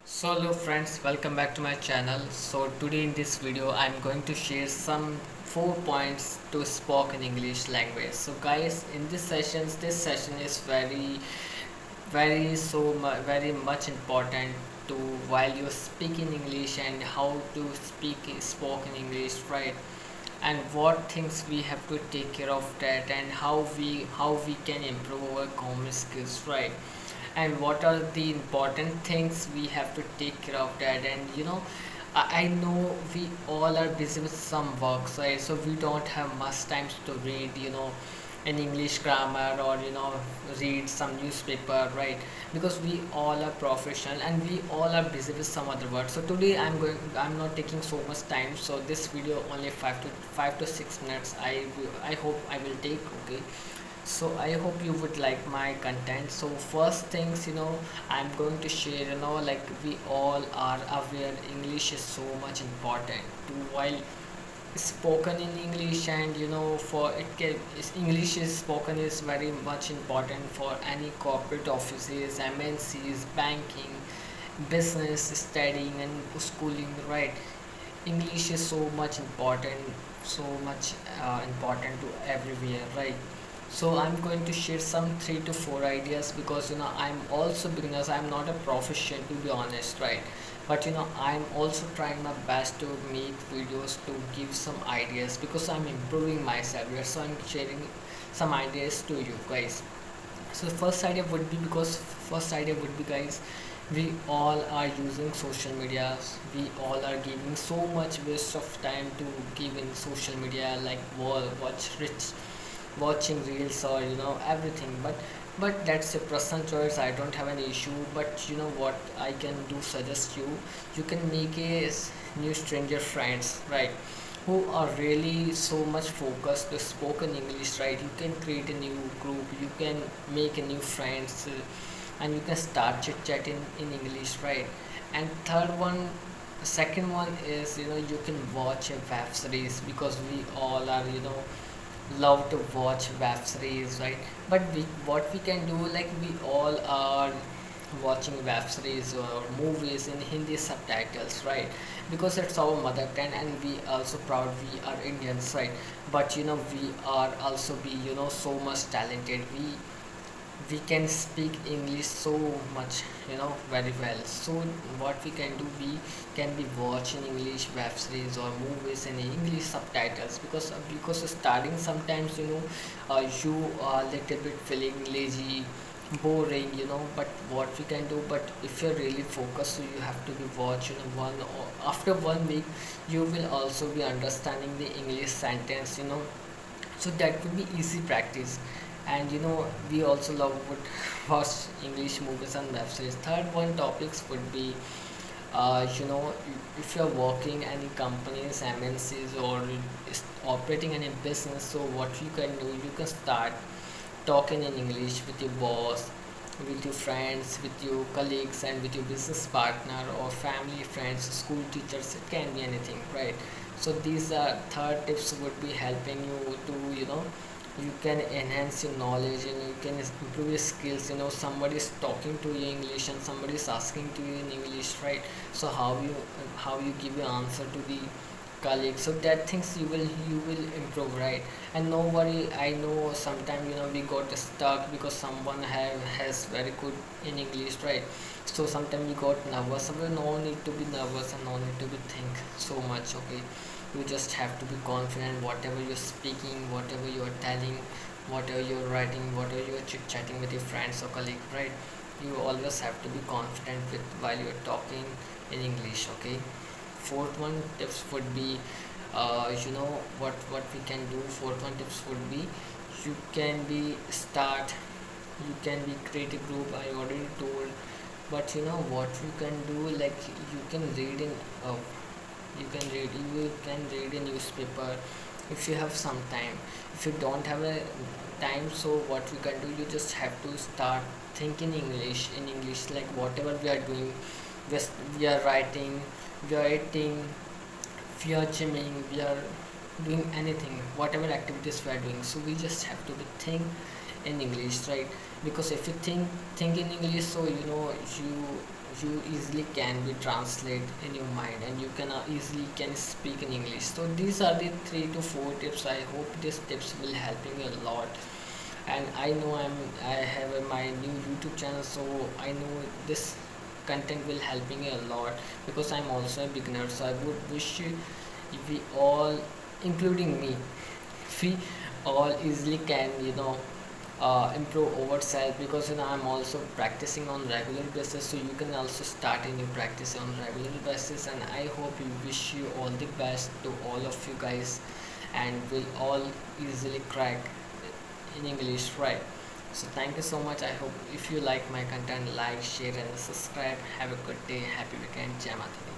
So hello friends, welcome back to my channel. So today in this video I'm going to share some 4 points to spoken English language. So guys, in this session is very much important to while you speak in English and how to speak spoken English, right? And what things we have to take care of that, and how we can improve our common skills, right? And what are the important things we have to take care of that. And I know we all are busy with some work, right? So we don't have much time to read an English grammar, or read some newspaper, right? Because we all are professional and we all are busy with some other work. So today I'm not taking so much time, so this video only 5 to 6 minutes. I hope I will take, okay? So I hope you would like my content. So first things, I'm going to share, like we all are aware English is so much important to while spoken in English. And for English is spoken is very much important for any corporate offices, MNCs, banking, business, studying and schooling, right? English is so much important, so much important to everywhere, right? So I'm going to share some 3 to 4 ideas, because I'm also beginners, I'm not a profession, to be honest, right? But I'm also trying my best to make videos to give some ideas, because I'm improving myself here. So I'm sharing some ideas to you guys. So first idea would be, guys, we all are using social media. We all are giving so much waste of time to give in social media, like watching reels, or everything. But that's a personal choice, I don't have any issue. But you know what I can do, suggest you, you can make new stranger friends, right? Who are really so much focused to spoken English, right? You can create a new group, you can make a new friends, and you can start chit chatting in English, right? And second one is, you can watch a web series, because we all are, love to watch web series, right? But what we can do, like we all are watching web series or movies in Hindi subtitles, right? Because it's our mother tongue, and we also proud we are Indians, right? But we are also be, so much talented. We can speak English so much, very well. So what we can do, we can be watching English web series or movies in English subtitles, because starting sometimes, you are little bit feeling lazy, boring, but what we can do, but if you're really focused, so you have to be watch, one, or after 1 week you will also be understanding the English sentence, so that would be easy practice. And we also love would watch English movies and web series. Third one topics would be, if you're working any companies, MNCs, or operating any business, so what you can do, you can start talking in English with your boss, with your friends, with your colleagues, and with your business partner or family, friends, school teachers. It can be anything, right? So these are third tips would be helping you to, you can enhance your knowledge, and you can improve your skills. Somebody is talking to you English and somebody is asking to you in English, right? So how you give your answer to the colleague, so that things you will improve, right? And no worry, I know sometimes, we got stuck because someone has very good in English, right? So sometimes we got nervous, but no need to be nervous and no need to be think so much, okay? You just have to be confident, whatever you're speaking, whatever you're telling, whatever you're writing, whatever you're chit chatting with your friends or colleague, right? You always have to be confident with while you're talking in English, okay? Fourth one tips would be, what we can do. Fourth one tips would be, you can be start you can be create a group, I already told. But what you can do, like you can read in uh, you can read a newspaper if you have some time. If you don't have a time, so what you can do, you just have to start thinking in English, like whatever we are doing, just we are writing, we are eating, we are gymming, we are doing anything, whatever activities we are doing, so we just have to be think in English, right? Because if you think in English, so you you easily can be translate in your mind, and you can easily can speak in English. So these are the 3 to 4 tips. I hope these tips will helping you a lot. And I know I have my new YouTube channel, so I know this content will helping you a lot, because I'm also a beginner. So I would wish you, we all, including me, we all easily can, improve ourselves, because I'm also practicing on regular basis. So you can also start a new practice on regular basis. And I hope you, wish you all the best to all of you guys, and will all easily crack in English, right? So thank you so much. I hope if you like my content, like, share and subscribe. Have a good day. Happy weekend. Jai Mata Di.